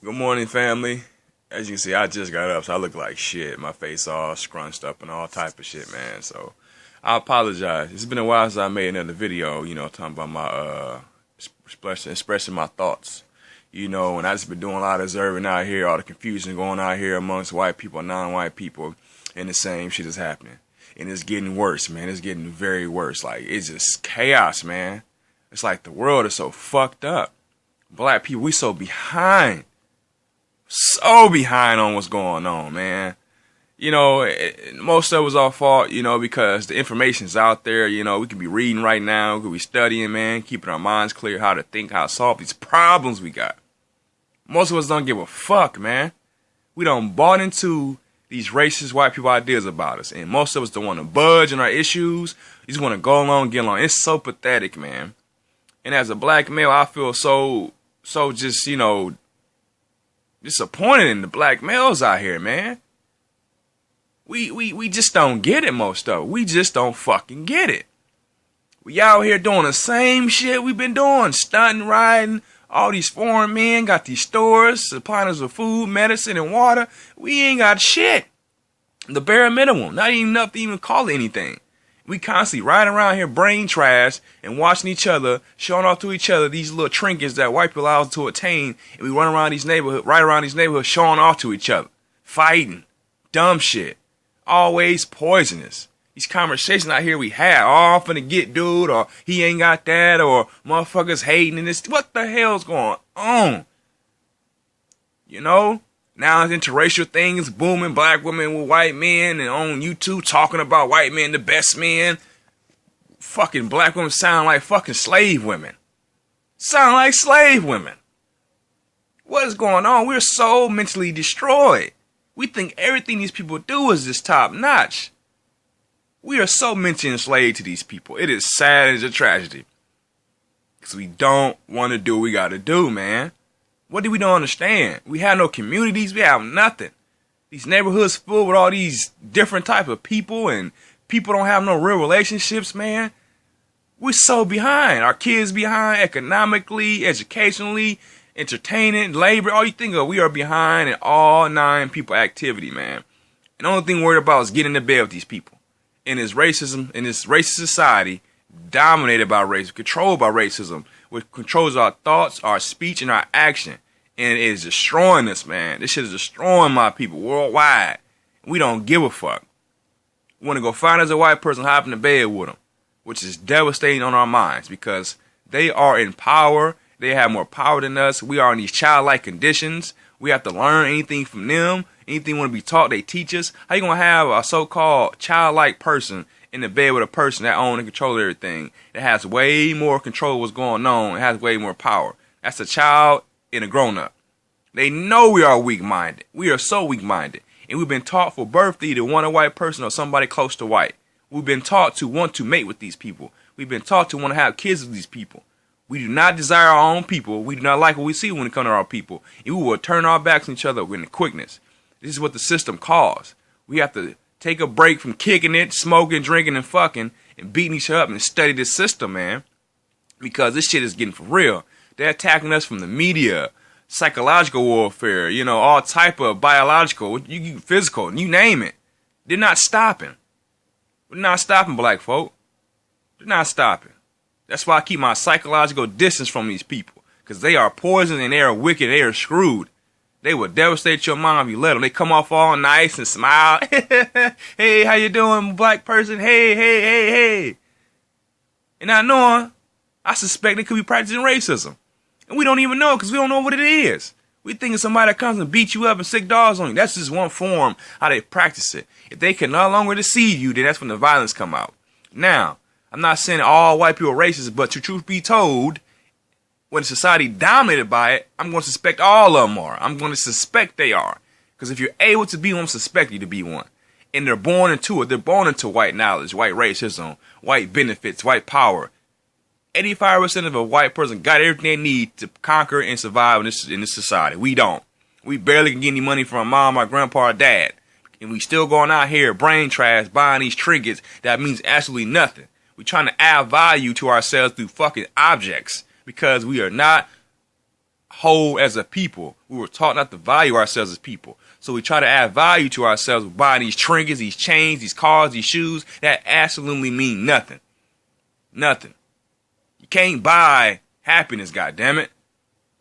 Good morning, family. As you can see, I just got up, so I look like shit. My face all scrunched up and all type of shit, man. So I apologize. It's been a while since I made another video, talking about my expressing my thoughts. And I just been doing a lot of observing out here, all the confusion going out here amongst white people and non-white people, and the same shit is happening. And it's getting worse, man. It's getting very worse. Like, it's just chaos, man. It's like the world is so fucked up. Black people, we so behind. So behind on what's going on, man. Most of it was our fault, because the information's out there. We could be reading right now, we could be studying, man, keeping our minds clear, how to think, how to solve these problems we got. Most of us don't give a fuck, man. We done bought into these racist white people ideas about us, and most of us don't want to budge on our issues. We just want to go along, get along. It's so pathetic, man. And as a black male, I feel so just, disappointed in the black males out here, man. We just don't get it, most of it. We just don't fucking get it. We out here doing the same shit we've been doing. Stunting, riding. All these foreign men got these stores supplying us with food, medicine, and water. We ain't got shit. The bare minimum. Not even enough to even call it anything. We constantly riding around here brain trash and watching each other, showing off to each other these little trinkets that white people allow us to attain, and we run around these neighborhoods, right around these neighborhoods, showing off to each other, fighting, dumb shit, always poisonous. These conversations out here we have, I'm finna get dude, or he ain't got that, or motherfuckers hating and this. What the hell's going on? Now it's interracial things booming, black women with white men, and on YouTube talking about white men the best men. Fucking black women sound like fucking slave women. Sound like slave women. What is going on? We're so mentally destroyed. We think everything these people do is just top notch. We are so mentally enslaved to these people. It is sad, it's a tragedy. Because we don't want to do what we got to do, man. What do we don't understand? We have no communities. We have nothing. These neighborhoods full with all these different type of people, and people don't have no real relationships, man. We're so behind. Our kids behind economically, educationally, entertaining, labor. All you think of, we are behind in all 9 people activity, man. And the only thing we're worried about is getting to bed with these people. In this racism, in this racist society, dominated by racism, controlled by racism, which controls our thoughts, our speech, and our action. And it is destroying us, man. This shit is destroying my people worldwide. We don't give a fuck. We want to go find us a white person, hop in the bed with them, which is devastating on our minds because they are in power. They have more power than us. We are in these childlike conditions. We have to learn anything from them. Anything we want to be taught, they teach us. How you going to have a so-called childlike person in the bed with a person that owns and controls everything, that has way more control of what's going on, and has way more power? That's a child and a grown-up. They know we are weak-minded. We are so weak-minded. And we've been taught for birth to either want a white person or somebody close to white. We've been taught to want to mate with these people. We've been taught to want to have kids with these people. We do not desire our own people. We do not like what we see when it comes to our people. And we will turn our backs on each other with quickness. This is what the system calls. We have to take a break from kicking it, smoking, drinking, and fucking, and beating each other up and study this system, man. Because this shit is getting for real. They're attacking us from the media, psychological warfare, all type of biological, physical, you name it. They're not stopping. We're not stopping, black folk. They're not stopping. That's why I keep my psychological distance from these people. Because they are poison and they are wicked, they are screwed. They will devastate your mom if you let them. They come off all nice and smile. Hey, how you doing, black person? Hey. And not knowing, I suspect they could be practicing racism. And we don't even know because we don't know what it is. We think it's somebody that comes and beats you up and sick dogs on you. That's just one form how they practice it. If they can no longer deceive you, then that's when the violence come out. Now, I'm not saying all white people are racist, but to truth be told, when society dominated by it, I'm going to suspect all of them are. I'm going to suspect they are. Because if you're able to be one, suspect you to be one. And they're born into it. They're born into white knowledge, white racism, white benefits, white power. 85% of a white person got everything they need to conquer and survive in this society. We don't. We barely can get any money from our mom, our grandpa, our dad. And we still going out here brain trash, buying these trinkets that means absolutely nothing. We're trying to add value to ourselves through fucking objects. Because we are not whole as a people. We were taught not to value ourselves as people. So we try to add value to ourselves by buying these trinkets, these chains, these cars, these shoes that absolutely mean nothing. Nothing. You can't buy happiness, goddammit.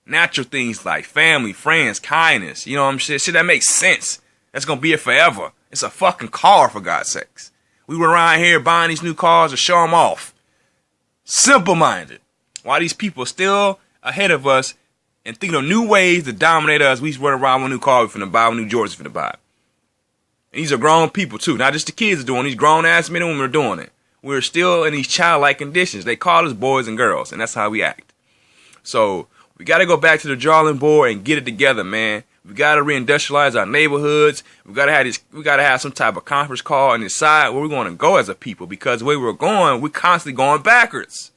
Natural things like family, friends, kindness. You know what I'm saying? Shit that makes sense. That's going to be it forever. It's a fucking car, for God's sakes. We were around here buying these new cars to show them off. Simple-minded. While these people are still ahead of us and thinking of new ways to dominate us, we run around with a new car we finna buy, with new Jordans finna buy. And these are grown people too. Not just the kids are doing it. These grown-ass men and women are doing it. We're still in these childlike conditions. They call us boys and girls, and that's how we act. So we got to go back to the drawing board and get it together, man. We got to reindustrialize our neighborhoods. We got to have some type of conference call and decide where we're going to go as a people, because the way we're going, we're constantly going backwards.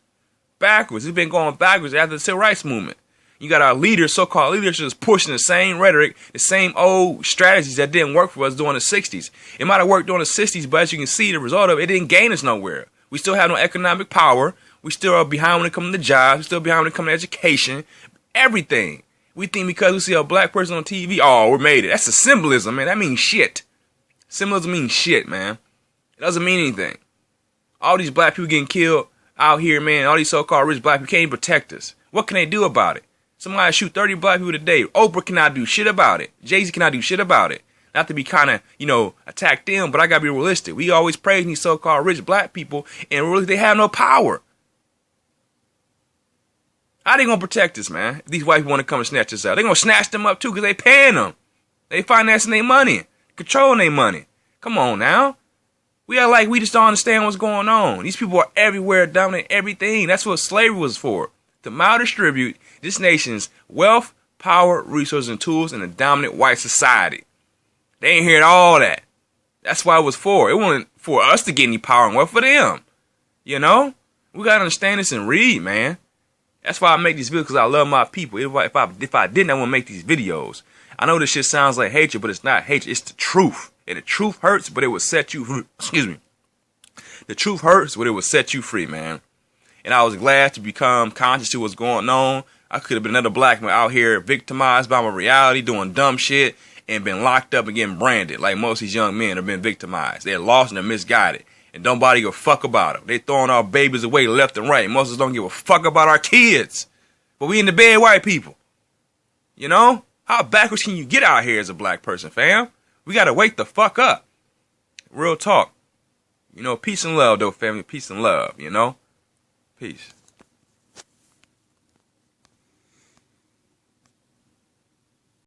We've been going backwards after the civil rights movement. You got our leaders, so-called leaders, just pushing the same rhetoric, the same old strategies that didn't work for us during the 60s. It might have worked during the 60s, but as you can see, the result of it didn't gain us nowhere. We still have no economic power. We still are behind when it comes to jobs. We're still behind when it comes to education. Everything. We think because we see a black person on TV, oh, we made it. That's a symbolism, man. That means shit. Symbolism means shit, man. It doesn't mean anything. All these black people getting killed out here, man. All these so-called rich black people can't even protect us. What can they do about it? Somebody shoot 30 black people today. Oprah cannot do shit about it. Jay-Z cannot do shit about it. Not to be kind of, attack them, but I gotta be realistic. We always praise these so-called rich black people, and really they have no power. How they gonna protect us, man? If these white people want to come and snatch us out, they gonna snatch them up too, because they paying them. They financing their money, controlling their money. Come on now. We are like we just don't understand what's going on. These people are everywhere, dominating everything. That's what slavery was for. To maldistribute this nation's wealth, power, resources, and tools in a dominant white society. They ain't hearing all that. That's why it was for. It wasn't for us to get any power and wealth, for them. We gotta understand this and read, man. That's why I make these videos, because I love my people. If I didn't, I wouldn't make these videos. I know this shit sounds like hatred, but it's not hatred. It's the truth. And the truth hurts, but it will set you free. Excuse me. The truth hurts, but it will set you free, man. And I was glad to become conscious to what's going on. I could have been another black man out here victimized by my reality, doing dumb shit, and been locked up and getting branded. Like most of these young men have been victimized. They're lost and they're misguided. And nobody give a fuck about them. They throwing our babies away left and right. Most of us don't give a fuck about our kids. But we in the bed white people. How backwards can you get out here as a black person, fam? We got to wake the fuck up. Real talk. Peace and love, though, family. Peace and love, Peace.